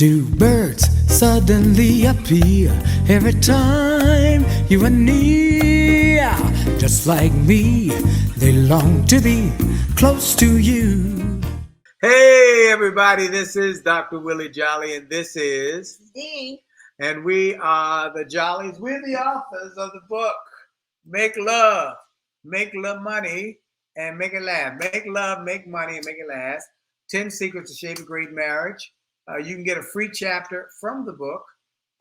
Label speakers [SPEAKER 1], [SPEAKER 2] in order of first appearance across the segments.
[SPEAKER 1] Do birds suddenly appear every time you are near? Just like me, they long to be close to you.
[SPEAKER 2] Hey everybody, this is Dr. Willie Jolley and this is
[SPEAKER 3] D.
[SPEAKER 2] And we are the Jolleys. We're the authors of the book, Make Love Money, and Make It Last. Make love, make money, and make it last. 10 Secrets to Shape a Great Marriage. You can get a free chapter from the book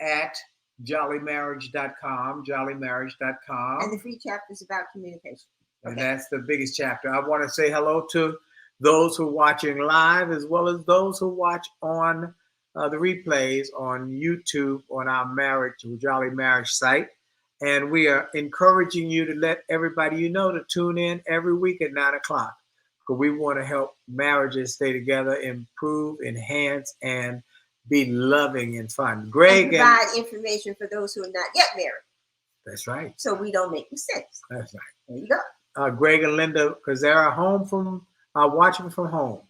[SPEAKER 2] at jolleymarriage.com, jolleymarriage.com.
[SPEAKER 3] And the free chapter is about communication.
[SPEAKER 2] And that's the biggest chapter. I want to say hello to those who are watching live as well as those who watch on the replays on YouTube on our Jolley Marriage site. And we are encouraging you to let everybody you know to tune in every week at 9 o'clock. Because we want to help marriages stay together, improve, enhance, and be loving and fun. Greg
[SPEAKER 3] and provide information for those who are not yet married.
[SPEAKER 2] That's right.
[SPEAKER 3] So we don't make mistakes.
[SPEAKER 2] That's right.
[SPEAKER 3] There you go.
[SPEAKER 2] Greg and Linda, because they're home from watching from home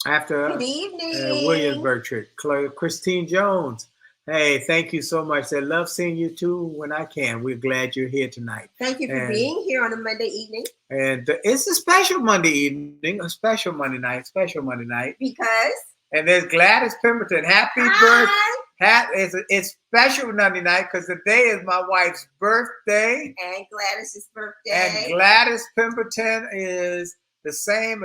[SPEAKER 2] after
[SPEAKER 3] Good evening.
[SPEAKER 2] Williamsburg trip. Christine Jones. Hey, thank you so much. They love seeing you too when I can. We're glad you're here tonight.
[SPEAKER 3] Thank you for being here on a Monday evening.
[SPEAKER 2] And it's a special Monday evening, a special Monday night.
[SPEAKER 3] Because?
[SPEAKER 2] And there's Gladys Pemberton. Happy birthday. It's special Monday night because today is my wife's birthday.
[SPEAKER 3] And Gladys's birthday.
[SPEAKER 2] And Gladys Pemberton is the same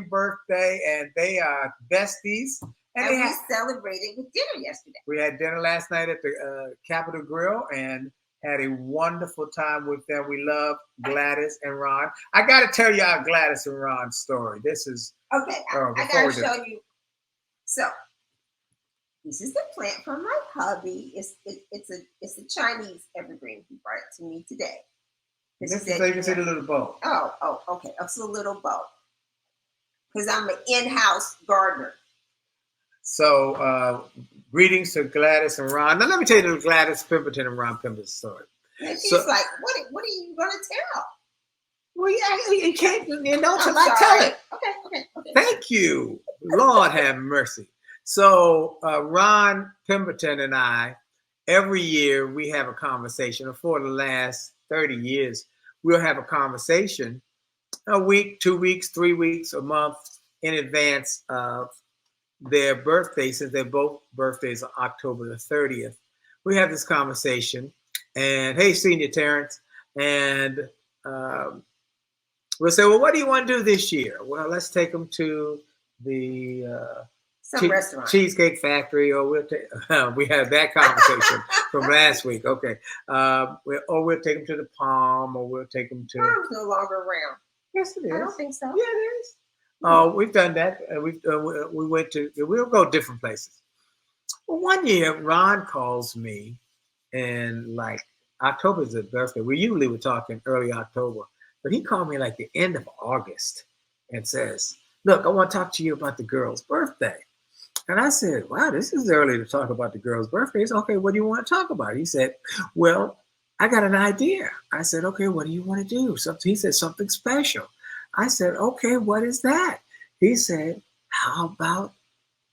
[SPEAKER 2] birthday, and they are besties.
[SPEAKER 3] And we celebrated with dinner yesterday.
[SPEAKER 2] We had dinner last night at the Capitol Grill and had a wonderful time with them. We love Gladys and Ron. I got to tell you our Gladys and Ron story. This is
[SPEAKER 3] okay. I got to show you. So this is the plant from my hubby. It's a Chinese evergreen. He brought it to me today.
[SPEAKER 2] So you can see the little bow.
[SPEAKER 3] Oh, okay. It's a little bow. Because I'm an in-house gardener.
[SPEAKER 2] So, greetings to Gladys and Ron. Now, let me tell you the Gladys Pemberton and Ron Pemberton story.
[SPEAKER 3] And she's like, what are you going to tell?
[SPEAKER 2] Well, yeah, you can't, until I tell it.
[SPEAKER 3] Okay.
[SPEAKER 2] Thank you. Lord have mercy. So, Ron Pemberton and I, every year we have a conversation. For the last 30 years, we'll have a conversation a week, 2 weeks, 3 weeks, a month in advance of their birthday, since their both birthdays are October the 30th. We have this conversation, and hey, Senior Terrence, and we'll say, well, what do you want to do this year? Well, let's take them to the
[SPEAKER 3] restaurant,
[SPEAKER 2] Cheesecake Factory, or we had that conversation from last week. Okay, or we'll take them to the Palm, or we'll take them to.
[SPEAKER 3] Palm's no longer around.
[SPEAKER 2] Yes, it is.
[SPEAKER 3] I don't think so.
[SPEAKER 2] Yeah, it is. Oh, we've done that. We'll go different places. Well, one year, Ron calls me, and like October is his birthday. We usually were talking early October, but he called me like the end of August and says, "Look, I want to talk to you about the girl's birthday." And I said, "Wow, this is early to talk about the girl's birthday." He said, "Okay, what do you want to talk about?" He said, "Well, I got an idea." I said, "Okay, what do you want to do?" He said, "Something special." I said, "Okay, what is that?" He said, "How about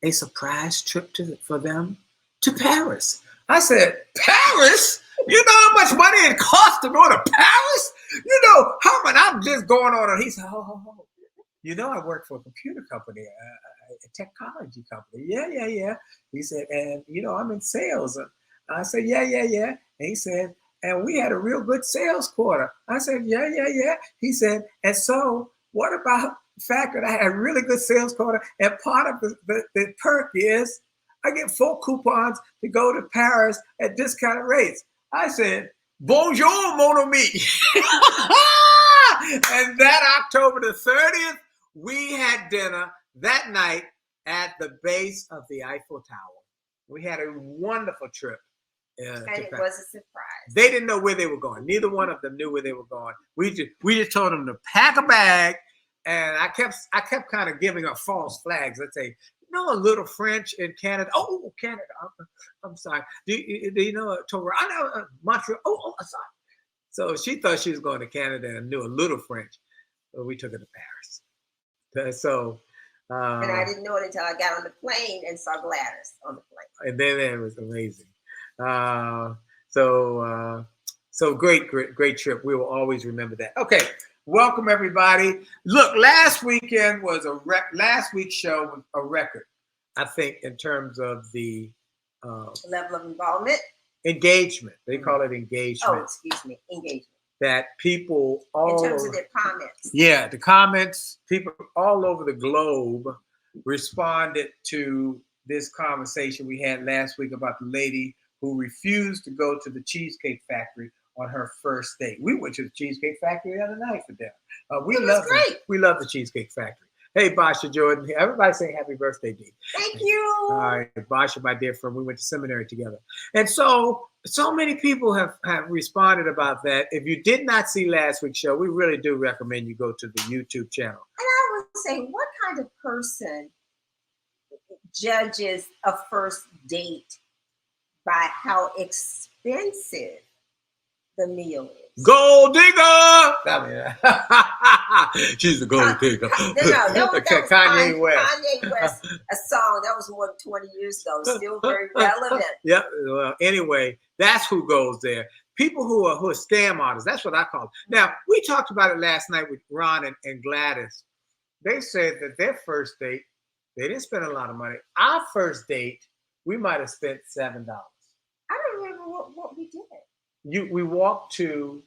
[SPEAKER 2] a surprise trip for them to Paris?" I said, "Paris? You know how much money it costs to go to Paris? You know how much I'm just going on." And he said, "Oh. You know, I work for a computer company, a technology company." Yeah. He said, "And, I'm in sales." And I said, yeah. And he said, "And we had a real good sales quarter." I said, yeah. He said, "And so what about the fact that I had a really good sales quarter? And part of the perk is I get 4 coupons to go to Paris at discounted rates." I said, "Bonjour, mon ami." And that October the 30th, we had dinner that night at the base of the Eiffel Tower. We had a wonderful trip.
[SPEAKER 3] And it was a surprise.
[SPEAKER 2] They didn't know where they were going. Neither one of them knew where they were going. We just told them to pack a bag, and I kept kind of giving her false flags. Let's say, a little French in Canada. Oh, Canada. I'm sorry. Do you know Toronto? I know Montreal. Oh, I'm sorry. So she thought she was going to Canada and knew a little French, but we took her to Paris. So
[SPEAKER 3] And I didn't know it until I got on the plane and saw Gladys on the plane.
[SPEAKER 2] And then it was amazing. So great trip. We will always remember that. Okay, welcome everybody. Look, last week's show was a record, I think, in terms of the
[SPEAKER 3] level of involvement,
[SPEAKER 2] engagement. They call it engagement.
[SPEAKER 3] Oh, excuse me, engagement.
[SPEAKER 2] That people all
[SPEAKER 3] in terms of their comments.
[SPEAKER 2] Yeah, the comments. People all over the globe responded to this conversation we had last week about the lady who refused to go to the Cheesecake Factory on her first date. We went to the Cheesecake Factory the other night for dinner. We love the Cheesecake Factory. Hey, Basha Jordan. Everybody saying happy birthday, Dee.
[SPEAKER 3] Thank you.
[SPEAKER 2] All right, Basha, my dear friend. We went to seminary together. And so many people have responded about that. If you did not see last week's show, we really do recommend you go to the YouTube channel.
[SPEAKER 3] And I would say, what kind of person judges a first date by how expensive the meal is?
[SPEAKER 2] Gold digger! She's a gold digger.
[SPEAKER 3] That was
[SPEAKER 2] Kanye West.
[SPEAKER 3] Kanye West, a song that was more than 20 years ago, still very relevant.
[SPEAKER 2] Yep. Well, anyway, that's who goes there. People who are scam artists. That's what I call them. Now, we talked about it last night with Ron and Gladys. They said that their first date, they didn't spend a lot of money. Our first date, we might have spent $7.
[SPEAKER 3] I don't remember what we did.
[SPEAKER 2] We walked to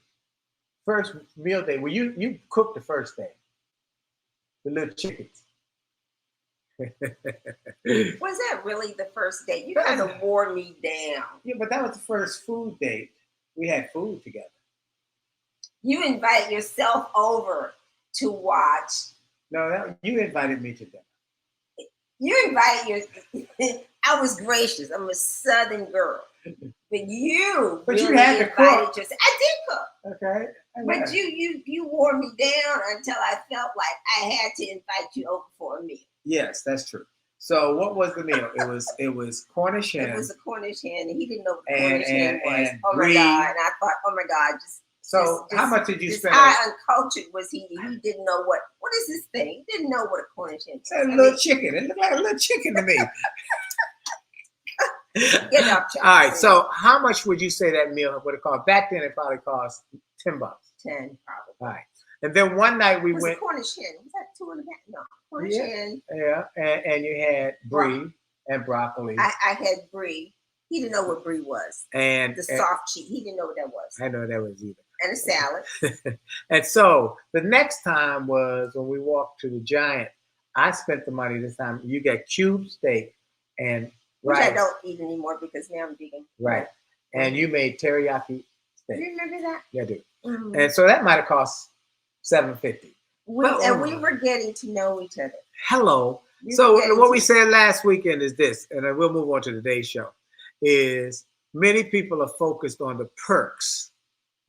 [SPEAKER 2] first meal day. Well, you cooked the first day. The little chickens.
[SPEAKER 3] Was that really the first date? You kind of wore me down.
[SPEAKER 2] Yeah, but that was the first food date. We had food together.
[SPEAKER 3] You invite yourself over to watch.
[SPEAKER 2] No, you invited me to dinner.
[SPEAKER 3] You invited I was gracious. I'm a Southern girl. But you
[SPEAKER 2] had to cook.
[SPEAKER 3] I did cook.
[SPEAKER 2] Okay.
[SPEAKER 3] But you wore me down until I felt like I had to invite you over for a meal.
[SPEAKER 2] Yes, that's true. So what was the meal? It was Cornish hen.
[SPEAKER 3] It was a Cornish hen, and he didn't know what Cornish hen was. Oh my God! And I thought, oh my God,
[SPEAKER 2] how much did you spend?
[SPEAKER 3] How uncultured was he? He didn't know what is this thing? He didn't know what a Cornish hen was.
[SPEAKER 2] It's a little chicken. It looked like a little chicken to me.
[SPEAKER 3] Get up,
[SPEAKER 2] all right. So how much would you say that meal would have cost? Back then, it probably cost $10.
[SPEAKER 3] 10 probably.
[SPEAKER 2] All right. And then one night we went.
[SPEAKER 3] Cornish hen. Was that 2.5? No, Cornish hen.
[SPEAKER 2] Yeah, and you had brie and broccoli.
[SPEAKER 3] I had brie. He didn't know what brie was.
[SPEAKER 2] And
[SPEAKER 3] the soft cheese. He didn't know what that was.
[SPEAKER 2] I know what that was either.
[SPEAKER 3] And a salad.
[SPEAKER 2] And so the next time was when we walked to the Giant. I spent the money this time. You got cube steak and rice.
[SPEAKER 3] Which I don't eat anymore because now I'm vegan.
[SPEAKER 2] Right. And you made teriyaki steak.
[SPEAKER 3] Do you remember that?
[SPEAKER 2] Yeah, I do.
[SPEAKER 3] Mm-hmm.
[SPEAKER 2] And so that might have cost $7.50.
[SPEAKER 3] And we were getting to know each other.
[SPEAKER 2] Hello. So what we said last weekend is this, and then we'll move on to today's show, is many people are focused on the perks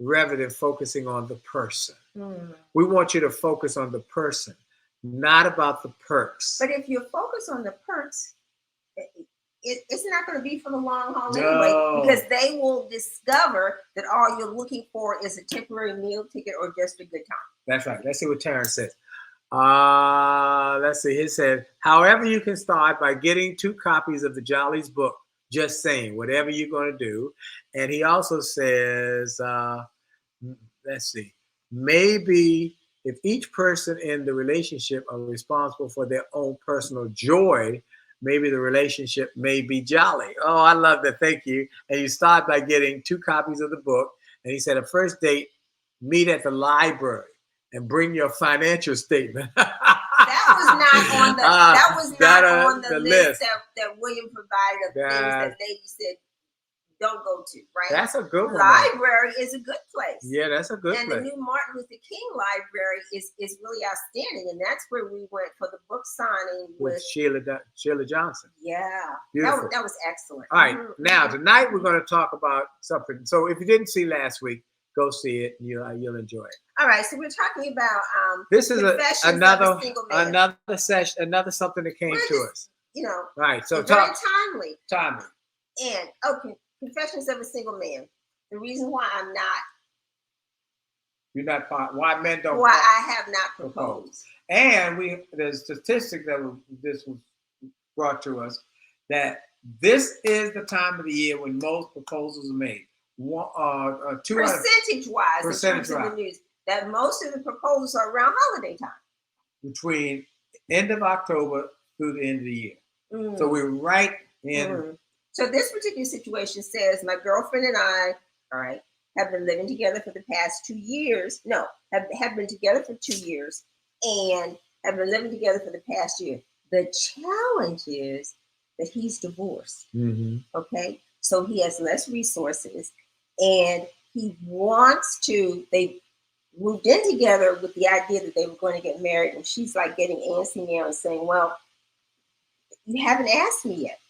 [SPEAKER 2] rather than focusing on the person. Mm. We want you to focus on the person, not about the perks.
[SPEAKER 3] But if you focus on the perks, it's not going to be for the long haul anyway, because they will discover that all you're looking for is a temporary meal ticket or just a good time.
[SPEAKER 2] That's right. Let's see what Terrence says. Let's see. He said, however, you can start by getting 2 copies of the Jolleys book. Just saying, whatever you're going to do. And he also says, let's see, maybe if each person in the relationship are responsible for their own personal joy, maybe the relationship may be jolly. Oh, I love that. Thank you. And you start by getting 2 copies of the book. And he said, a first date, meet at the library and bring your financial statement.
[SPEAKER 3] That was not on the list that William provided of things that they said don't go to, right?
[SPEAKER 2] That's a good one.
[SPEAKER 3] Library is a good place.
[SPEAKER 2] Yeah, that's a good place.
[SPEAKER 3] And the new Martin Luther King Library is really outstanding. And that's where we went for the book signing with
[SPEAKER 2] Sheila Johnson.
[SPEAKER 3] Yeah.
[SPEAKER 2] Beautiful.
[SPEAKER 3] That was excellent.
[SPEAKER 2] All right. Mm-hmm. Now, tonight we're going to talk about something. So if you didn't see last week, go see it. You'll enjoy it.
[SPEAKER 3] All right, so we're talking about
[SPEAKER 2] this is another session, another something that came to us. Right. So
[SPEAKER 3] very
[SPEAKER 2] timely.
[SPEAKER 3] And Confessions of a Single Man. The reason why
[SPEAKER 2] you're not why men don't.
[SPEAKER 3] Why I have not proposed.
[SPEAKER 2] And the statistic this was brought to us that this is the time of the year when most proposals are made.
[SPEAKER 3] Percentage-wise, in terms of the news, that most of the proposals are around holiday time.
[SPEAKER 2] Between end of October through the end of the year. So we're right in.
[SPEAKER 3] So this particular situation says, my girlfriend and I, all right, have been living together for the past 2 years. No, have been together for 2 years and have been living together for the past year. The challenge is that he's divorced. Okay, so he has less resources, and he wants to. They moved in together with the idea that they were going to get married, and she's like getting antsy now and saying, "Well, you haven't asked me yet."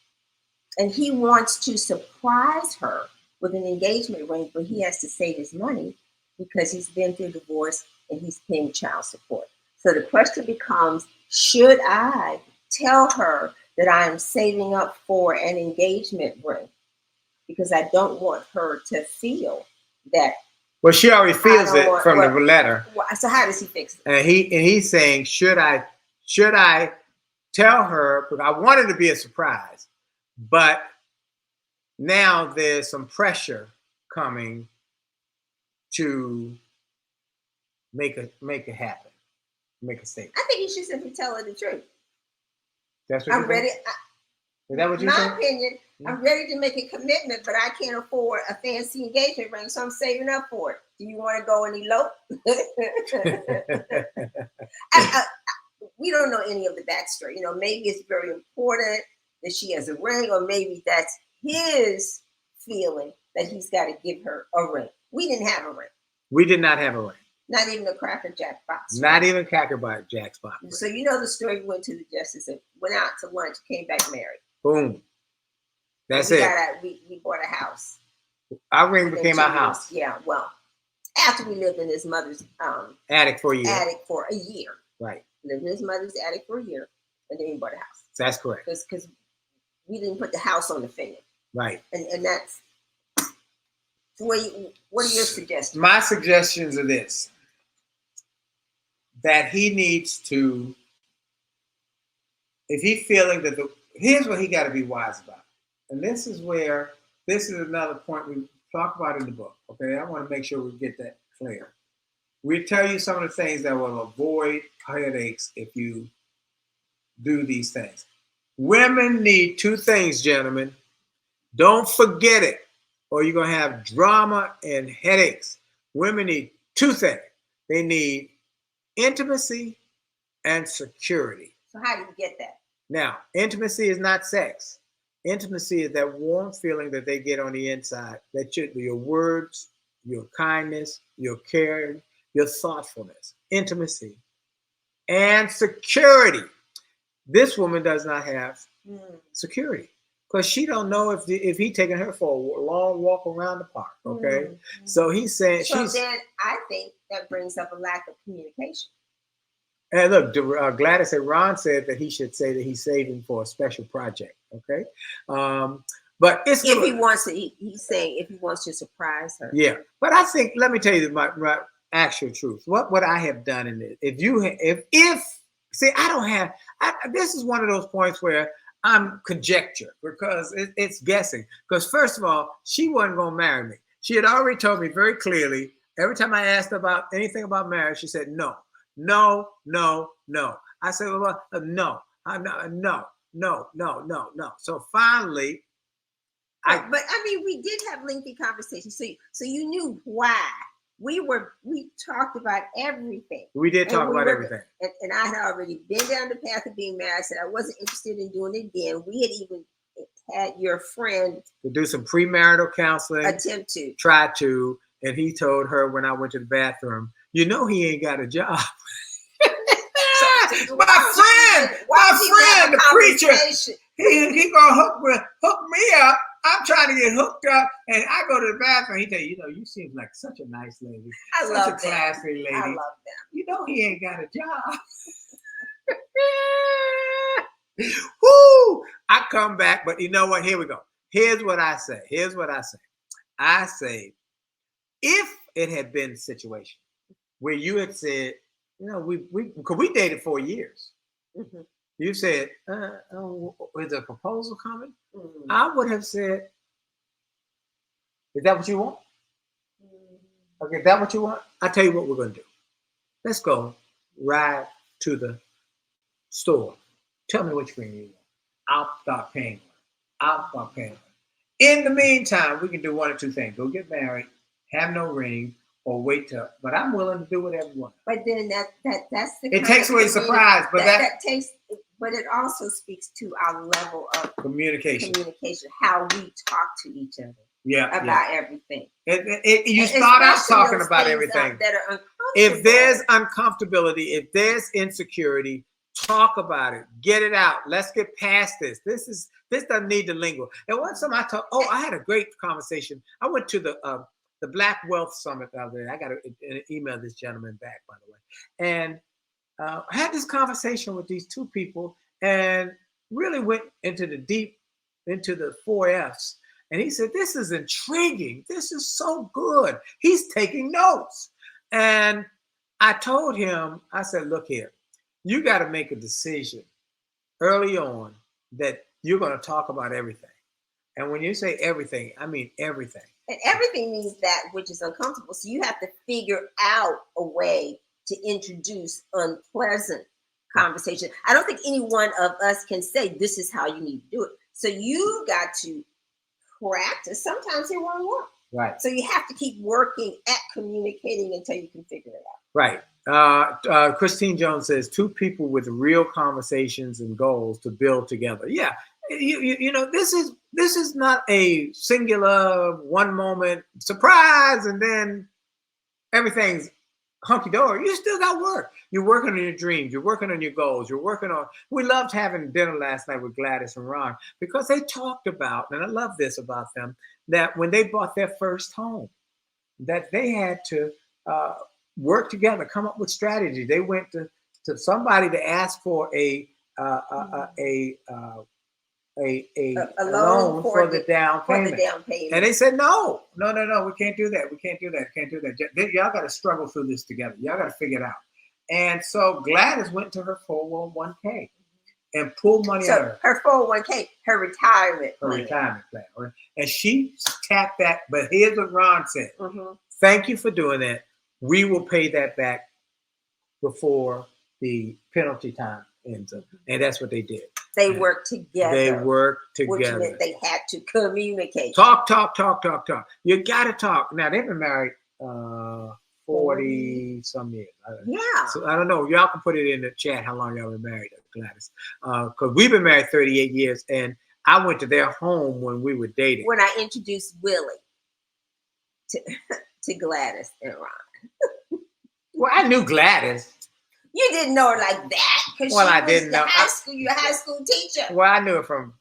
[SPEAKER 3] And he wants to surprise her with an engagement ring, but he has to save his money because he's been through divorce and he's paying child support. So the question becomes, should I tell her that I am saving up for an engagement ring? Because I don't want her to feel that.
[SPEAKER 2] Well, she already feels it from the letter.
[SPEAKER 3] So how does he fix it?
[SPEAKER 2] And he's saying, should I tell her? But I want it to be a surprise. But now there's some pressure coming to make it happen, make a statement.
[SPEAKER 3] I think you should simply tell her the truth.
[SPEAKER 2] That's what
[SPEAKER 3] I'm ready.
[SPEAKER 2] Is that what you
[SPEAKER 3] think?
[SPEAKER 2] think?
[SPEAKER 3] My opinion, I'm ready to make a commitment, but I can't afford a fancy engagement ring, so I'm saving up for it. Do you want to go and elope? We don't know any of the backstory. You know, maybe it's very important that she has a ring, or maybe that's his feeling that he's got to give her a ring. We didn't have a ring.
[SPEAKER 2] We did not have a ring.
[SPEAKER 3] Not even a Cracker Jack box.
[SPEAKER 2] Not even Cracker Jack's box.
[SPEAKER 3] So you know the story. We went to the justice and went out to lunch, came back married.
[SPEAKER 2] Boom. That's it.
[SPEAKER 3] We bought a house.
[SPEAKER 2] Our ring became our house.
[SPEAKER 3] Yeah, well, after we lived in his mother's
[SPEAKER 2] attic for a year.
[SPEAKER 3] Right. Lived in his mother's attic for a year, and then we bought a house.
[SPEAKER 2] That's correct.
[SPEAKER 3] Because we didn't put the house on the finger.
[SPEAKER 2] Right.
[SPEAKER 3] And that's what are your suggestions?
[SPEAKER 2] My suggestions are this: that he needs to, if he's feeling that here's what he got to be wise about. And this is another point we talk about in the book. Okay, I want to make sure we get that clear. We tell you some of the things that will avoid headaches if you do these things. Women need 2 things, gentlemen. Don't forget it, or you're going to have drama and headaches. Women need 2 things. They need intimacy and security.
[SPEAKER 3] So how do you get that?
[SPEAKER 2] Now, intimacy is not sex. Intimacy is that warm feeling that they get on the inside, that your words, your kindness, your caring, your thoughtfulness, intimacy, and security. This woman does not have security because she don't know if he taking her for a long walk around the park. Okay, so he's saying.
[SPEAKER 3] So then I think that brings up a lack of communication.
[SPEAKER 2] And look, Gladys and Ron said that he should say that he's saving for a special project. Okay, but it's
[SPEAKER 3] if he wants to. He's saying if he wants to surprise her.
[SPEAKER 2] Yeah, but I think let me tell you my actual truth. What I have done in this. See, I don't have. This is one of those points where I'm conjecture because it's guessing. Because first of all, she wasn't going to marry me. She had already told me very clearly. Every time I asked about anything about marriage, she said no. I said, well, no. So finally,
[SPEAKER 3] but I mean, we did have lengthy conversations. So you knew why. We talked about everything.
[SPEAKER 2] We did talk about everything.
[SPEAKER 3] And I had already been down the path of being married. I said I wasn't interested in doing it again. We had even had your friend
[SPEAKER 2] to do some premarital counseling. Try to. And he told her when I went to the bathroom, he ain't got a job. my friend, the preacher, he gonna hook me up. I'm trying to get hooked up, and I go to the bathroom. He tell you, you seem like such a nice lady, such a classy lady.
[SPEAKER 3] I love them.
[SPEAKER 2] He ain't got a job. Woo! I come back, but you know what? Here we go. Here's what I say. I say, if it had been a situation where you had said, because we dated 4 years.
[SPEAKER 3] Mhm.
[SPEAKER 2] You said, is a proposal coming?
[SPEAKER 3] Mhm.
[SPEAKER 2] I would have said, is that what you want? Okay, is that what you want? I'll tell you what we're going to do. Let's go ride to the store. Tell me which ring you want. I'll start paying. I'll start paying. In the meantime, we can do one or two things. Go get married, have no ring, or wait till. But I'm willing to do whatever you want.
[SPEAKER 3] But then that's the.
[SPEAKER 2] It takes away surprise, but
[SPEAKER 3] that takes. But it also speaks to our level of
[SPEAKER 2] communication,
[SPEAKER 3] how we talk to each other.
[SPEAKER 2] Yeah,
[SPEAKER 3] about everything.
[SPEAKER 2] You start out talking about everything.
[SPEAKER 3] That are uncomfortable.
[SPEAKER 2] If there's uncomfortability, if there's insecurity, talk about it. Get it out. Let's get past this. This doesn't need to linger. And one time I had a great conversation. I went to the Black Wealth Summit the other day. I got to email this gentleman back, by the way. And I had this conversation with these two people and really went into the 4 F's. And he said, this is intriguing. This is so good. He's taking notes. And I told him, I said, look here, you got to make a decision early on that you're going to talk about everything. And when you say everything, I mean everything.
[SPEAKER 3] And everything means that which is uncomfortable. So you have to figure out a way to introduce unpleasant conversation. I don't think any one of us can say this is how you need to do it. So you got to practice. Sometimes it won't work.
[SPEAKER 2] Right.
[SPEAKER 3] So you have to keep working at communicating until you can figure it out.
[SPEAKER 2] Right. Christine Jones says 2 people with real conversations and goals to build together. Yeah. You know, this is not a singular one moment surprise and then everything's hunky-dory. You still got work. You're working on your dreams. You're working on your goals. You're working on. We loved having dinner last night with Gladys and Ron because they talked about, and I love this about them, that when they bought their first home, that they had to work together, come up with strategy. They went to somebody to ask for a loan for the down payment. And they said, no, we can't do that. We can't do that. Y'all got to struggle through this together. Y'all got to figure it out. And so Gladys went to her 401k and pulled money out of
[SPEAKER 3] her 401k, her retirement
[SPEAKER 2] plan. Right? And she tapped that. But here's what Ron said. Mm-hmm. Thank you for doing that. We will pay that back before the penalty time ends up. And that's what they did.
[SPEAKER 3] They worked together.
[SPEAKER 2] Which
[SPEAKER 3] meant they had to communicate.
[SPEAKER 2] Talk. You got to talk. Now, they've been married 40 some years.
[SPEAKER 3] Yeah.
[SPEAKER 2] So I don't know. Y'all can put it in the chat how long y'all been married, Gladys. Because we've been married 38 years. And I went to their home when we were dating.
[SPEAKER 3] When I introduced Willie to Gladys and Ron.
[SPEAKER 2] Well, I knew Gladys.
[SPEAKER 3] You didn't know her like that because
[SPEAKER 2] I didn't know.
[SPEAKER 3] You're a high school teacher.
[SPEAKER 2] Well, I knew her from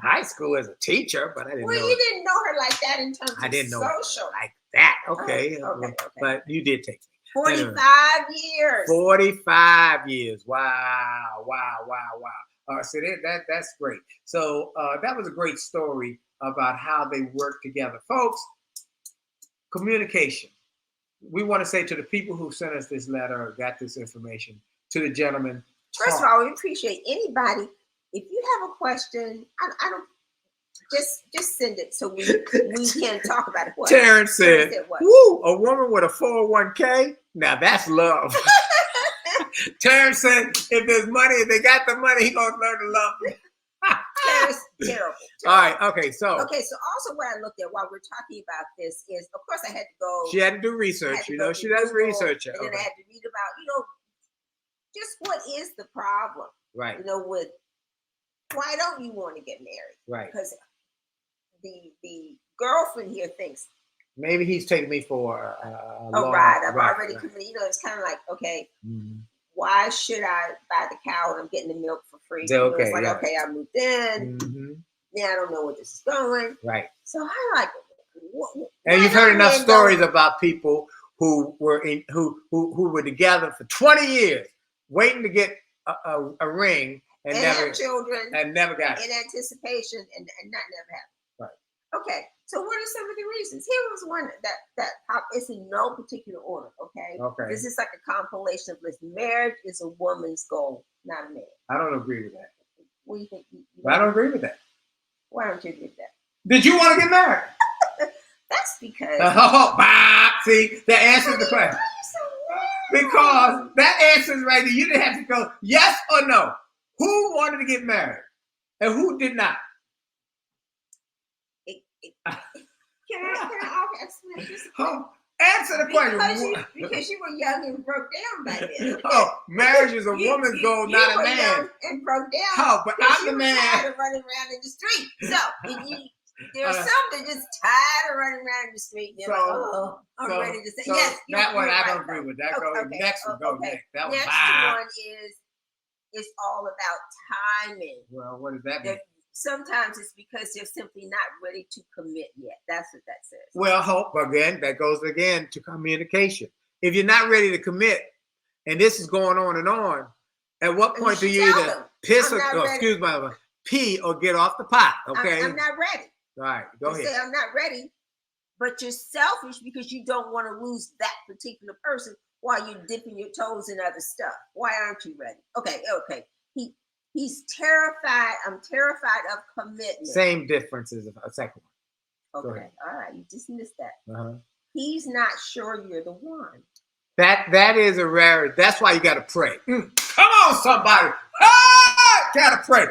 [SPEAKER 2] high school as a teacher, but I didn't know.
[SPEAKER 3] Well, you didn't know her like that in terms of social.
[SPEAKER 2] I didn't know her like that. Okay.
[SPEAKER 3] Okay.
[SPEAKER 2] But you did take me.
[SPEAKER 3] 45 years.
[SPEAKER 2] 45 years. Wow. So that's great. So that was a great story about how they work together. Folks, communication. We want to say to the people who sent us this letter or got this information, to the gentleman.
[SPEAKER 3] First of all, we appreciate anybody. If you have a question, I don't just send it so we can talk about it. What?
[SPEAKER 2] Terrence said, "Woo, a woman with a 401k. Now that's love." Terrence said, "If there's money, if they got the money, he gonna learn to love me."
[SPEAKER 3] Terrible.
[SPEAKER 2] All right. Okay. So
[SPEAKER 3] also what I looked at while we're talking about this is, of course, I had to go.
[SPEAKER 2] She had to do research. She does research.
[SPEAKER 3] And then I had to read about, just what is the problem?
[SPEAKER 2] Right.
[SPEAKER 3] With why don't you want to get married?
[SPEAKER 2] Right.
[SPEAKER 3] Because the girlfriend here thinks
[SPEAKER 2] maybe he's taking me for a
[SPEAKER 3] ride. I've already committed. It's kind of like, okay. Mm-hmm. Why should I buy the cow and I'm getting the milk for free?
[SPEAKER 2] Okay,
[SPEAKER 3] it's like, okay, I moved in. Mm-hmm. Now I don't know where this is going.
[SPEAKER 2] Right.
[SPEAKER 3] So I'm like,
[SPEAKER 2] and you've heard enough stories about people who were who were together for 20 years, waiting to get a ring and never
[SPEAKER 3] have children
[SPEAKER 2] and never got it.
[SPEAKER 3] In anticipation and not never happened.
[SPEAKER 2] Right.
[SPEAKER 3] Okay. So what are some of the reasons? Here was one that it's in no particular order, okay?
[SPEAKER 2] Okay.
[SPEAKER 3] This is like a compilation of lists. Marriage is a woman's goal, not a man.
[SPEAKER 2] I don't agree with that.
[SPEAKER 3] What do you think?
[SPEAKER 2] I don't agree with that.
[SPEAKER 3] Why don't you agree with that?
[SPEAKER 2] Did you want to get married?
[SPEAKER 3] That's because...
[SPEAKER 2] See, that answers the question. Because that answers right there. You didn't have to go yes or no. Who wanted to get married? And who did not?
[SPEAKER 3] Can I offer explanation?
[SPEAKER 2] Answer the question.
[SPEAKER 3] Because you were young and broke down by then.
[SPEAKER 2] Marriage is a woman's goal, not a man.
[SPEAKER 3] Young and broke down.
[SPEAKER 2] But I'm the man.
[SPEAKER 3] Tired of running around in the street. So there's some that just tired of running around in the street. They're I'm ready to say yes.
[SPEAKER 2] That one I don't agree with. That next one go next. That one.
[SPEAKER 3] Next one is it's all about timing.
[SPEAKER 2] Well, what does that mean?
[SPEAKER 3] Sometimes it's because they're simply not ready to commit yet. That's what that says.
[SPEAKER 2] Well, hope again. That goes again to communication. If you're not ready to commit, and this is going on and on, at what point do you either pee or get off the pot? Okay,
[SPEAKER 3] I'm not ready.
[SPEAKER 2] All right, go ahead.
[SPEAKER 3] Say I'm not ready, but you're selfish because you don't want to lose that particular person while you're dipping your toes in other stuff. Why aren't you ready? Okay. He's terrified. I'm terrified of commitment.
[SPEAKER 2] Same difference as a second one.
[SPEAKER 3] Okay, all right. You just missed that.
[SPEAKER 2] Uh-huh.
[SPEAKER 3] He's not sure you're the one.
[SPEAKER 2] That is a rarity. That's why you got to pray. Come on, somebody. Gotta pray.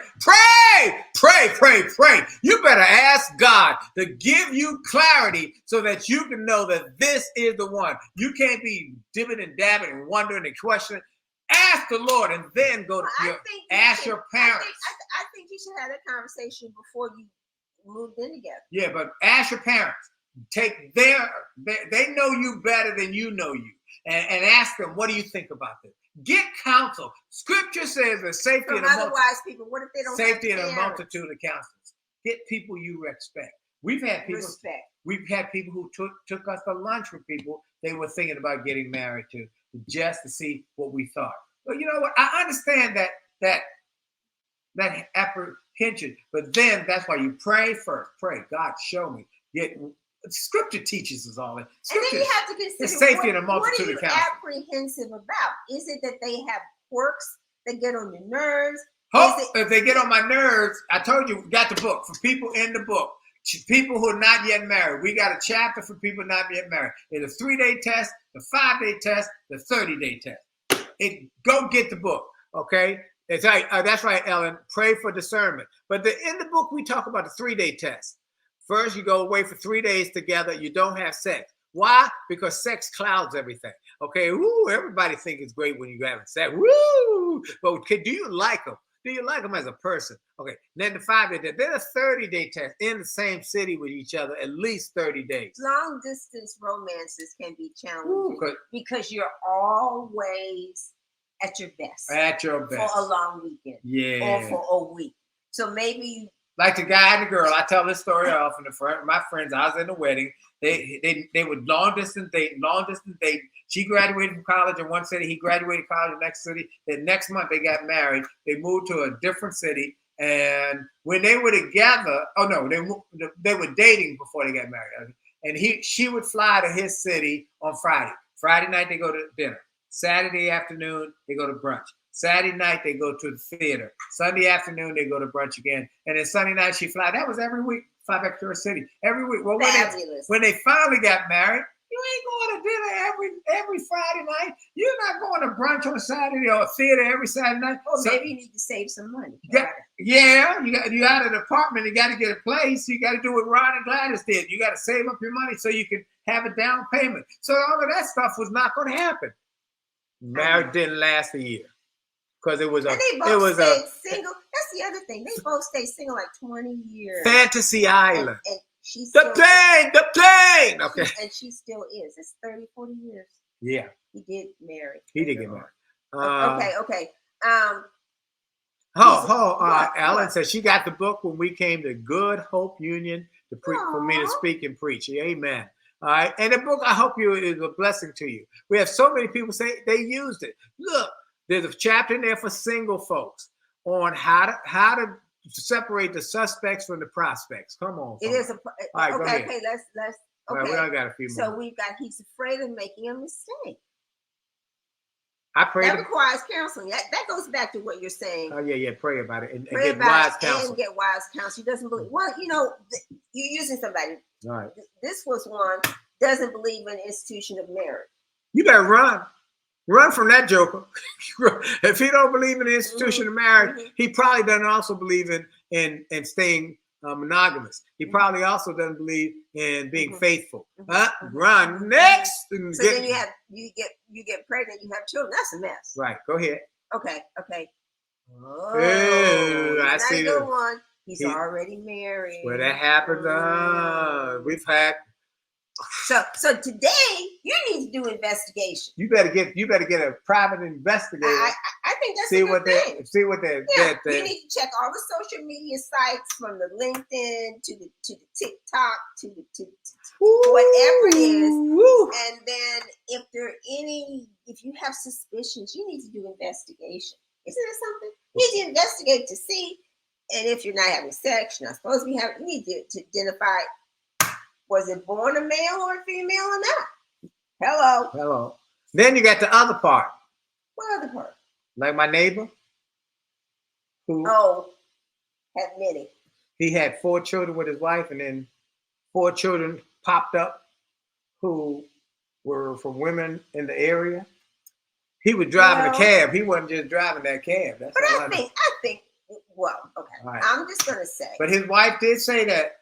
[SPEAKER 2] Pray. You better ask God to give you clarity so that you can know that this is the one. You can't be dibbing and dabbing and wondering and questioning. Ask the Lord and then go to ask your parents.
[SPEAKER 3] I think you should have that conversation before you moved in together.
[SPEAKER 2] Yeah, but ask your parents. Take they know you better than you know you. And ask them, what do you think about this? Get counsel. Scripture says there's safety in
[SPEAKER 3] otherwise people, what if they don't
[SPEAKER 2] safety in a multitude of counselors. Get people you respect. We've had people who took us to lunch with people they were thinking about getting married to just to see what we thought. But you know what? I understand that apprehension, but then that's why you pray first. Pray, God, show me. Scripture teaches us all that.
[SPEAKER 3] And then you have to consider
[SPEAKER 2] safety in a multitude of counselors.
[SPEAKER 3] What are you apprehensive about? Is it that they have quirks that get on your nerves?
[SPEAKER 2] If they get on my nerves, I told you, we got the book for people in the book. People who are not yet married. We got a chapter for people not yet married. It's a 3-day test, the 5-day test, the 30-day test. Go get the book, okay? It's right. That's right, Ellen. Pray for discernment. But in the book, we talk about the 3-day test. First, you go away for 3 days together. You don't have sex. Why? Because sex clouds everything. Okay, woo, everybody thinks it's great when you're having sex. Woo! But do you like them? Do you like them as a person? Okay, then the 5-day test. Then a 30-day test in the same city with each other, at least 30 days.
[SPEAKER 3] Long distance romances can be challenging because you're always at your best.
[SPEAKER 2] At your best.
[SPEAKER 3] For a long weekend.
[SPEAKER 2] Yeah.
[SPEAKER 3] Or for a week. So maybe
[SPEAKER 2] like the guy and the girl, I tell this story often. My friends, I was in the wedding. They were long distance date. She graduated from college in one city. He graduated college in the next city. Then next month they got married. They moved to a different city. And when they were together, they were dating before they got married. And she would fly to his city on Friday. Friday night they go to dinner. Saturday afternoon they go to brunch. Saturday night, they go to the theater. Sunday afternoon, they go to brunch again. And then Sunday night, she fly. That was every week, fly back to her city. Every week. Well, when they finally got married, you ain't going to dinner every Friday night. You're not going to brunch on Saturday or theater every Saturday night.
[SPEAKER 3] Well, maybe you need to save some money.
[SPEAKER 2] You out of an apartment. You got to get a place. You got to do what Ron and Gladys did. You got to save up your money so you can have a down payment. So all of that stuff was not going to happen. Marriage didn't last a year. Because it was
[SPEAKER 3] stayed single. That's the other thing. They both stayed single like 20 years.
[SPEAKER 2] Fantasy Island.
[SPEAKER 3] And she
[SPEAKER 2] the plane. Okay.
[SPEAKER 3] And she still is. It's 30, 40 years.
[SPEAKER 2] Yeah.
[SPEAKER 3] He did marry.
[SPEAKER 2] He did get married.
[SPEAKER 3] Okay.
[SPEAKER 2] Ellen said she got the book when we came to Good Hope Union for me to speak and preach. Amen. All right. And the book, I hope is a blessing to you. We have so many people say they used it. Look. There's a chapter in there for single folks on how to separate the suspects from the prospects. Come on.
[SPEAKER 3] It is a
[SPEAKER 2] All right, go ahead.
[SPEAKER 3] okay. Let's
[SPEAKER 2] All right, we
[SPEAKER 3] okay.
[SPEAKER 2] all got a few
[SPEAKER 3] So
[SPEAKER 2] more.
[SPEAKER 3] we've got he's afraid of making a mistake.
[SPEAKER 2] I pray.
[SPEAKER 3] That requires counseling. That goes back to what you're saying.
[SPEAKER 2] Oh yeah, pray about it and
[SPEAKER 3] Pray
[SPEAKER 2] get
[SPEAKER 3] about
[SPEAKER 2] wise
[SPEAKER 3] it
[SPEAKER 2] counsel.
[SPEAKER 3] and get wise counsel. He doesn't believe. Well, you know, you're using somebody.
[SPEAKER 2] All right.
[SPEAKER 3] This was one doesn't believe in the institution of marriage.
[SPEAKER 2] You better run. Run from that joker. If he don't believe in the institution of marriage, he probably doesn't also believe in staying monogamous. He probably also doesn't believe in being faithful. Run next. And
[SPEAKER 3] So then you get pregnant, you have children. That's a mess.
[SPEAKER 2] Right. Go ahead.
[SPEAKER 3] Okay. Oh,
[SPEAKER 2] I see
[SPEAKER 3] the
[SPEAKER 2] that.
[SPEAKER 3] one. He's already married.
[SPEAKER 2] Where that happens, we've had.
[SPEAKER 3] So today you need to do investigation.
[SPEAKER 2] You better get a private investigator.
[SPEAKER 3] I think that's
[SPEAKER 2] see
[SPEAKER 3] a
[SPEAKER 2] what
[SPEAKER 3] good thing.
[SPEAKER 2] See what they.
[SPEAKER 3] Yeah, you need to check all the social media sites from the LinkedIn to the TikTok to whatever it is. And then if you have suspicions, you need to do investigation. Isn't that something? You need to investigate to see. And if you're not having sex, you're not supposed to be having. You need to identify. Was it born a male or a female or not? Hello.
[SPEAKER 2] Then you got the other part.
[SPEAKER 3] What other part?
[SPEAKER 2] Like my neighbor. Who
[SPEAKER 3] had many.
[SPEAKER 2] He had 4 children with his wife, and then 4 children popped up who were from women in the area. He was driving a cab. He wasn't just driving that cab. That's
[SPEAKER 3] but I think. Well, okay. Right. I'm just gonna say.
[SPEAKER 2] But his wife did say that.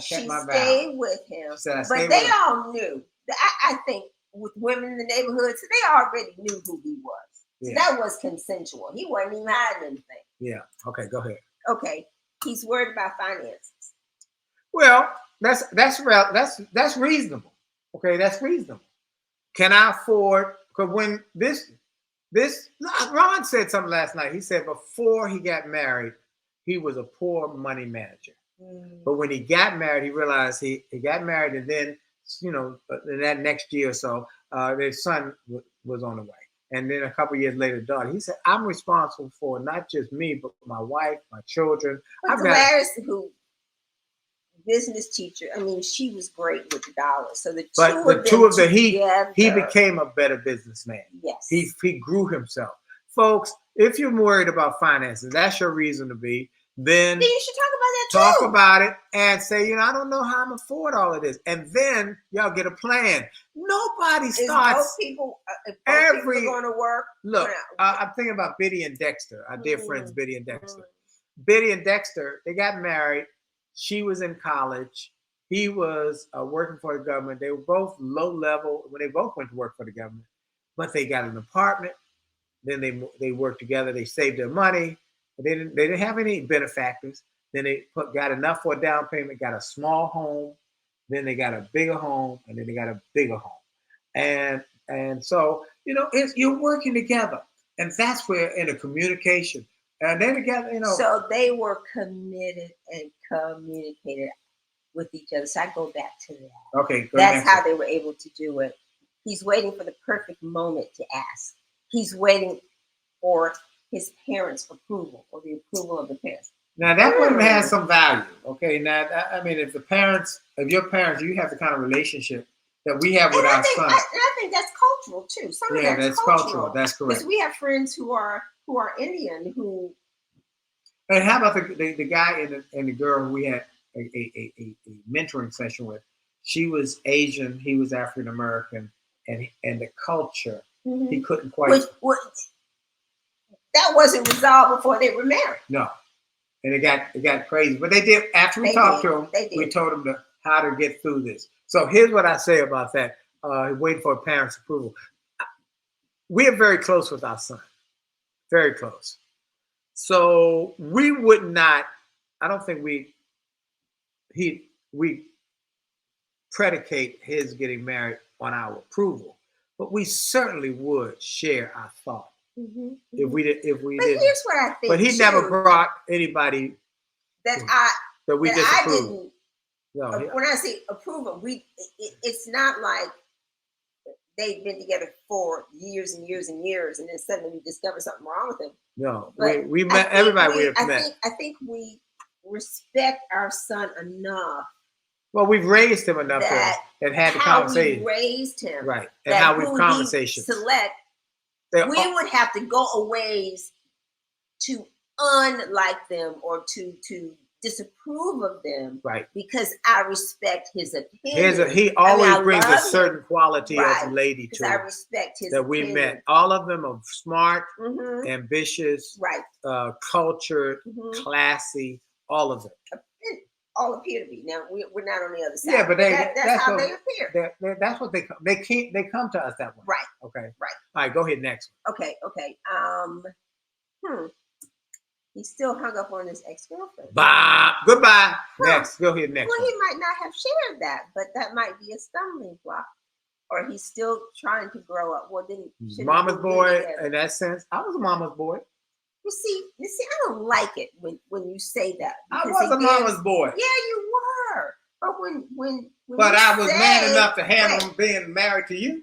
[SPEAKER 3] She stayed with him, but they all knew. I think with women in the neighborhood, so they already knew who he was. So that was consensual. He wasn't even hiding anything.
[SPEAKER 2] Yeah. Okay. Go ahead.
[SPEAKER 3] Okay. He's worried about finances.
[SPEAKER 2] Well, that's reasonable. Okay, that's reasonable. Can I afford? Because when this Ron said something last night. He said before he got married, he was a poor money manager. But when he got married, he realized he got married, and then, in that next year or so, their son was on the way. And then a couple of years later, daughter. He said, I'm responsible for not just me, but my wife, my children.
[SPEAKER 3] But Gladys, who business teacher, I mean, she was great with the dollars. So the two of them,
[SPEAKER 2] he became a better businessman.
[SPEAKER 3] Yes.
[SPEAKER 2] He grew himself. Folks, if you're worried about finances, that's your reason to be. Then
[SPEAKER 3] you should talk about that too.
[SPEAKER 2] Talk about it and say, I don't know how I'm afford all of this. And then y'all get a plan. Nobody starts.
[SPEAKER 3] If both people are going to work.
[SPEAKER 2] Look, I'm thinking about Biddy and Dexter, our dear friends Biddy and Dexter. Biddy and Dexter, they got married. She was in college. He was working for the government. They were both low level when they both went to work for the government. But they got an apartment. Then they worked together. They saved their money. They didn't have any benefactors. Then they got enough for a down payment, got a small home, then they got a bigger home, and then they got a bigger home. And so, you're working together. And that's where in a communication. And then together,
[SPEAKER 3] So they were committed and communicated with each other. So I go back to that.
[SPEAKER 2] Okay.
[SPEAKER 3] That's how they were able to do it. He's waiting for the perfect moment to ask. He's waiting for his parents' approval or the approval of the parents.
[SPEAKER 2] Now that one has some value. Okay. Now, I mean, if your parents, you have the kind of relationship that we have with our son.
[SPEAKER 3] I think that's cultural too. That's cultural.
[SPEAKER 2] That's correct.
[SPEAKER 3] Because we have friends who are Indian who.
[SPEAKER 2] And how about the guy and the girl we had a mentoring session with? She was Asian. He was African American, and the culture he couldn't quite.
[SPEAKER 3] That wasn't resolved before they were married.
[SPEAKER 2] No, and it got crazy. But they did after we talked to them. We told them how to get through this. So here's what I say about that: waiting for parents' approval. We are very close with our son, very close. So we would not. I don't think we predicate his getting married on our approval, but we certainly would share our thought. If we did.
[SPEAKER 3] But here's what I think.
[SPEAKER 2] But he never brought anybody that we disapproved.
[SPEAKER 3] When I say approval, it's not like they've been together for years and years and years, and then suddenly we discover something wrong with them.
[SPEAKER 2] No,
[SPEAKER 3] But
[SPEAKER 2] we met everybody we have
[SPEAKER 3] I
[SPEAKER 2] met.
[SPEAKER 3] think we respect our son enough.
[SPEAKER 2] Well, we've raised him enough and had the conversation.
[SPEAKER 3] How we raised him,
[SPEAKER 2] right? And how we've conversations.
[SPEAKER 3] Select. We would have to go a ways to unlike them or to disapprove of them,
[SPEAKER 2] right?
[SPEAKER 3] Because I respect his opinion.
[SPEAKER 2] He always brings a certain quality of lady to
[SPEAKER 3] I respect his
[SPEAKER 2] that
[SPEAKER 3] opinion.
[SPEAKER 2] we met. All of them are smart, ambitious, cultured, classy. All of them.
[SPEAKER 3] All appear to be. Now we're not on the other side.
[SPEAKER 2] Yeah, but
[SPEAKER 3] that's how they appear.
[SPEAKER 2] That's what they come to us that way.
[SPEAKER 3] Right.
[SPEAKER 2] Okay.
[SPEAKER 3] Right.
[SPEAKER 2] All right. Go ahead. Next one.
[SPEAKER 3] Okay. He's still hung up on his ex-girlfriend.
[SPEAKER 2] Bye. Goodbye. Next. Go ahead. Next.
[SPEAKER 3] Well, he might not have shared that, but that might be a stumbling block. Or he's still trying to grow up. Well, then
[SPEAKER 2] mama's boy in that sense. I was a mama's boy.
[SPEAKER 3] You see, I don't like it when you say that.
[SPEAKER 2] I was a mama's boy.
[SPEAKER 3] Yeah, you were. But when
[SPEAKER 2] I was man enough to handle being married to you.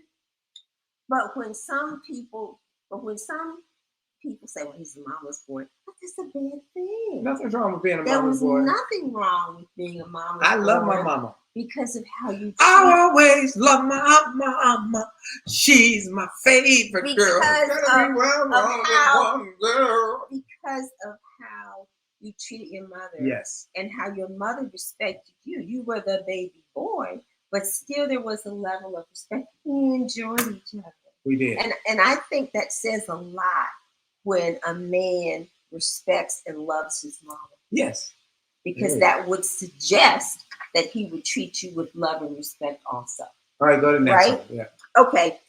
[SPEAKER 3] But when some people say, well, he's a mama's boy, but that's a bad thing.
[SPEAKER 2] Nothing's wrong with being a mama's boy.
[SPEAKER 3] There was nothing wrong with being a mama's boy.
[SPEAKER 2] I love my mama.
[SPEAKER 3] Because of how you
[SPEAKER 2] I always love my mama. She's my favorite girl.
[SPEAKER 3] Because of how you treated your mother.
[SPEAKER 2] Yes.
[SPEAKER 3] And how your mother respected you. You were the baby boy, but still there was a level of respect. We enjoyed each other.
[SPEAKER 2] We did.
[SPEAKER 3] And I think that says a lot when a man respects and loves his mama.
[SPEAKER 2] Yes.
[SPEAKER 3] Because that would suggest that he would treat you with love and respect also.
[SPEAKER 2] All right, go to the next one. Yeah.
[SPEAKER 3] Okay.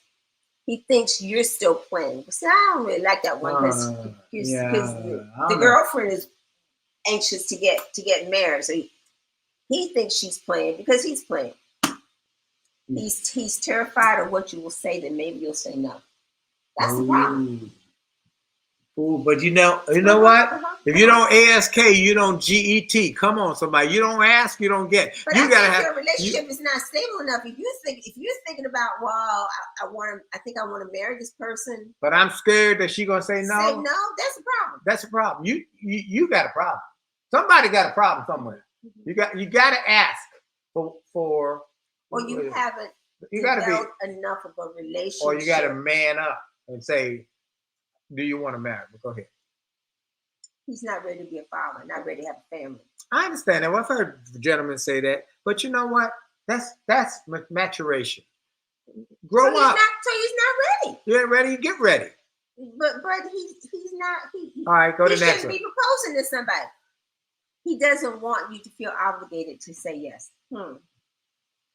[SPEAKER 3] He thinks you're still playing. But see, I don't really like that one because the girlfriend is anxious to get married. So he thinks she's playing because he's playing. He's terrified of what you will say, then maybe you'll say no. That's the problem.
[SPEAKER 2] Ooh, but you know what? If you don't ASK, you don't GET. Come on, somebody. You don't ask, you don't get.
[SPEAKER 3] But
[SPEAKER 2] you gotta have
[SPEAKER 3] your relationship is not stable enough. If you're thinking about, well, I think I want to marry this person.
[SPEAKER 2] But I'm scared that she's gonna say no.
[SPEAKER 3] Say no, that's a problem.
[SPEAKER 2] That's a problem. You got a problem. Somebody got a problem somewhere. You gotta ask for. Well,
[SPEAKER 3] you haven't.
[SPEAKER 2] You gotta
[SPEAKER 3] be enough of a relationship.
[SPEAKER 2] Or you gotta man up and say, do you want to marry? But go ahead.
[SPEAKER 3] He's not ready to be a father, not ready to have a family.
[SPEAKER 2] I understand that. Well, I've heard gentlemen say that. But you know what? That's maturation. Grow up.
[SPEAKER 3] So he's not ready.
[SPEAKER 2] You ain't ready? Get ready.
[SPEAKER 3] But he's not.
[SPEAKER 2] All right, go to the next
[SPEAKER 3] one. He shouldn't be proposing to somebody. He doesn't want you to feel obligated to say yes.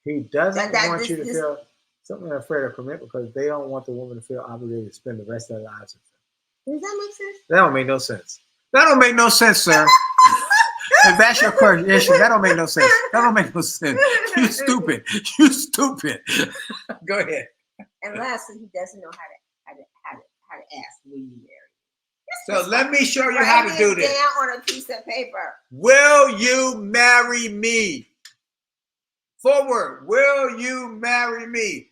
[SPEAKER 2] He doesn't want you to feel something afraid of commitment because they don't want the woman to feel obligated to spend the rest of their lives with them.
[SPEAKER 3] Does that make sense?
[SPEAKER 2] That don't make no sense. That don't make no sense, sir. If that's your question, that don't make no sense. That don't make no sense. You stupid. You stupid. Go ahead.
[SPEAKER 3] And lastly, he doesn't know how to ask, will you marry?
[SPEAKER 2] So let me show you how to do this.
[SPEAKER 3] Down on a piece of paper.
[SPEAKER 2] Will you marry me? Forward. Will you marry me?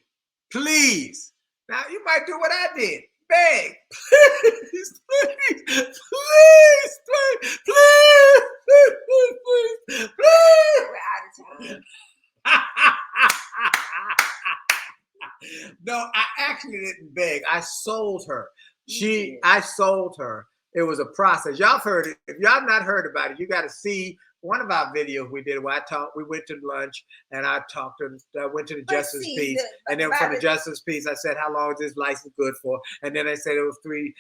[SPEAKER 2] Please. Now you might do what I did. Beg. Please, please, please, please, please, please.
[SPEAKER 3] We're out of time.
[SPEAKER 2] No, I actually didn't beg. I sold her. I sold her. It was a process. Y'all heard it. If y'all not heard about it, you got to see one of our videos we did where we went to lunch and I went to the justice piece. And then from the justice piece, I said, how long is this license good for? And then they said it was three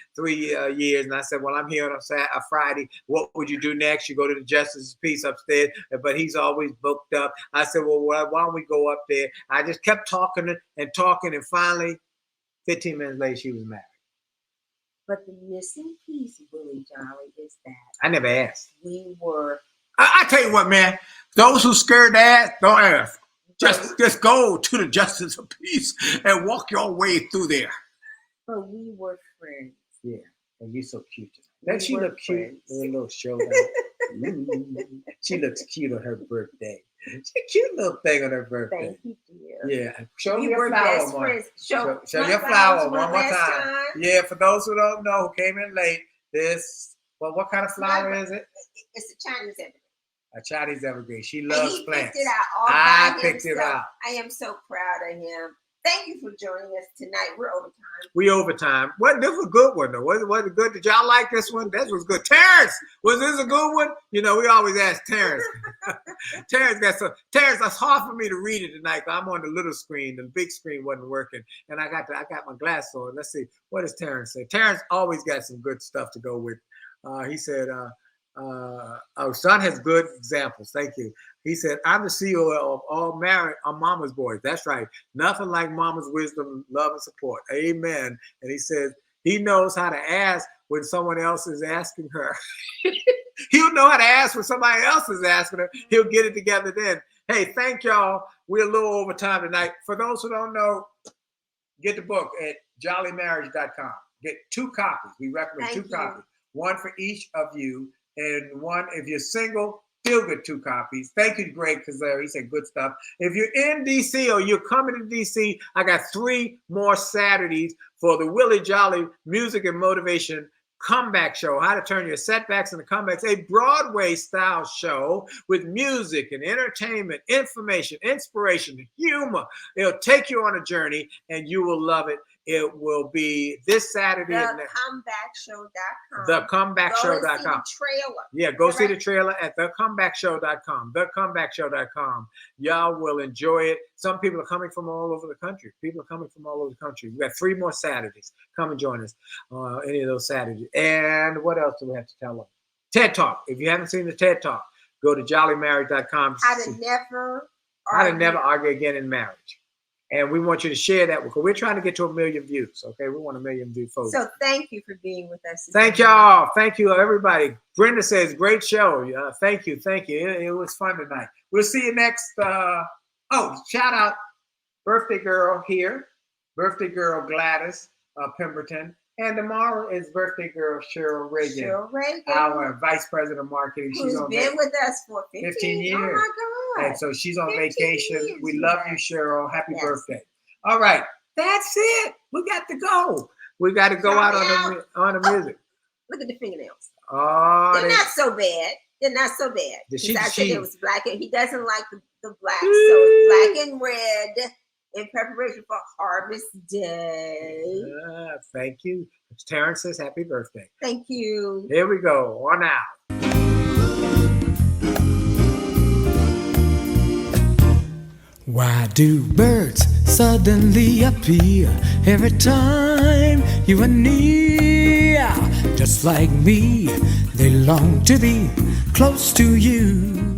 [SPEAKER 2] years. And I said, well, I'm here on a Friday. What would you do next? You go to the justice piece upstairs, but he's always booked up. I said, well, why don't we go up there? I just kept talking. And finally, 15 minutes later, she was married.
[SPEAKER 3] But the missing piece, Willie Jolley, is that
[SPEAKER 2] I never asked.
[SPEAKER 3] We were.
[SPEAKER 2] I tell you what, man. Those who scared to ask, don't ask. Just go to the justice of peace and walk your way through there.
[SPEAKER 3] But we were friends.
[SPEAKER 2] Yeah, and you're so cute. Doesn't she look cute? A little showdown. She looks cute on her birthday. She's a cute little thing on her birthday.
[SPEAKER 3] Thank you, dear.
[SPEAKER 2] Yeah. Show
[SPEAKER 3] We
[SPEAKER 2] your
[SPEAKER 3] were
[SPEAKER 2] flower,
[SPEAKER 3] best
[SPEAKER 2] Mark.
[SPEAKER 3] friends.
[SPEAKER 2] Show
[SPEAKER 3] my
[SPEAKER 2] your
[SPEAKER 3] flowers
[SPEAKER 2] flower one more time. Yeah, for those who don't know, who came in late, what kind of flower is it?
[SPEAKER 3] It's a Chinese evergreen.
[SPEAKER 2] A Chinese evergreen. She
[SPEAKER 3] And
[SPEAKER 2] loves
[SPEAKER 3] he
[SPEAKER 2] plants.
[SPEAKER 3] picked it out all
[SPEAKER 2] I
[SPEAKER 3] by
[SPEAKER 2] picked it
[SPEAKER 3] himself.
[SPEAKER 2] out.
[SPEAKER 3] I am so proud of him. Thank you for joining us tonight. We're over time.
[SPEAKER 2] We overtime. This was a good one though. Was it good? Did y'all like this one? This was good. Terrence, was this a good one? You know, we always ask Terrence. Terrence, it's hard for me to read it tonight. I'm on the little screen. The big screen wasn't working, and I got my glass on. Let's see. What does Terrence say? Terrence always got some good stuff to go with. He said, son has good examples. Thank you. He said, I'm the CEO of all Mama's Boys. That's right. Nothing like Mama's wisdom, love, and support. Amen. And he says, he knows how to ask when someone else is asking her. He'll know how to ask when somebody else is asking her. He'll get it together then. Hey, thank y'all. We're a little over time tonight. For those who don't know, get the book at jollymarriage.com. Get 2 copies. We recommend
[SPEAKER 3] Thank
[SPEAKER 2] 2
[SPEAKER 3] you.
[SPEAKER 2] copies. 1 for each of you. And 1, if you're single, still get 2 copies. Thank you, Greg, because he said good stuff. If you're in DC or you're coming to DC, I got 3 more Saturdays for the Willie Jolley Music and Motivation Comeback Show. How to turn your setbacks into comebacks. A Broadway-style show with music and entertainment, information, inspiration, humor. It'll take you on a journey, and you will love it. It will be this Saturday.
[SPEAKER 3] TheComebackShow.com.
[SPEAKER 2] TheComebackShow.com.
[SPEAKER 3] Go see the trailer.
[SPEAKER 2] Yeah, go see the trailer at TheComebackShow.com. TheComebackShow.com. Y'all will enjoy it. Some people are coming from all over the country. We got 3 more Saturdays. Come and join us any of those Saturdays. And what else do we have to tell them? TED Talk. If you haven't seen the TED Talk, go to jollymarriage.com.
[SPEAKER 3] How to never
[SPEAKER 2] argue again in marriage. And we want you to share that because we're trying to get to 1 million views. Okay, we want 1 million views.
[SPEAKER 3] So thank you for being with us.
[SPEAKER 2] Thank y'all. Thank you, everybody. Brenda says, great show. Thank you. It was fun tonight. We'll see you next. Shout out birthday girl here. Birthday girl Gladys Pemberton. And tomorrow is birthday girl Cheryl Reagan. Our vice president of marketing.
[SPEAKER 3] She's been with us for 15
[SPEAKER 2] years.
[SPEAKER 3] Oh my God.
[SPEAKER 2] And so she's on vacation. We love you, Cheryl. Happy birthday. All right. That's it. We got to go. We got to go out on the music.
[SPEAKER 3] Look at the fingernails.
[SPEAKER 2] Oh,
[SPEAKER 3] They're not so bad. I said it was black, and he doesn't like the black, so it's black and red in preparation for Harvest Day.
[SPEAKER 2] Thank you. Terrence says happy birthday.
[SPEAKER 3] Thank you.
[SPEAKER 2] Here we go. On out.
[SPEAKER 1] Why do birds suddenly appear every time you are near? Just like me, they long to be close to you.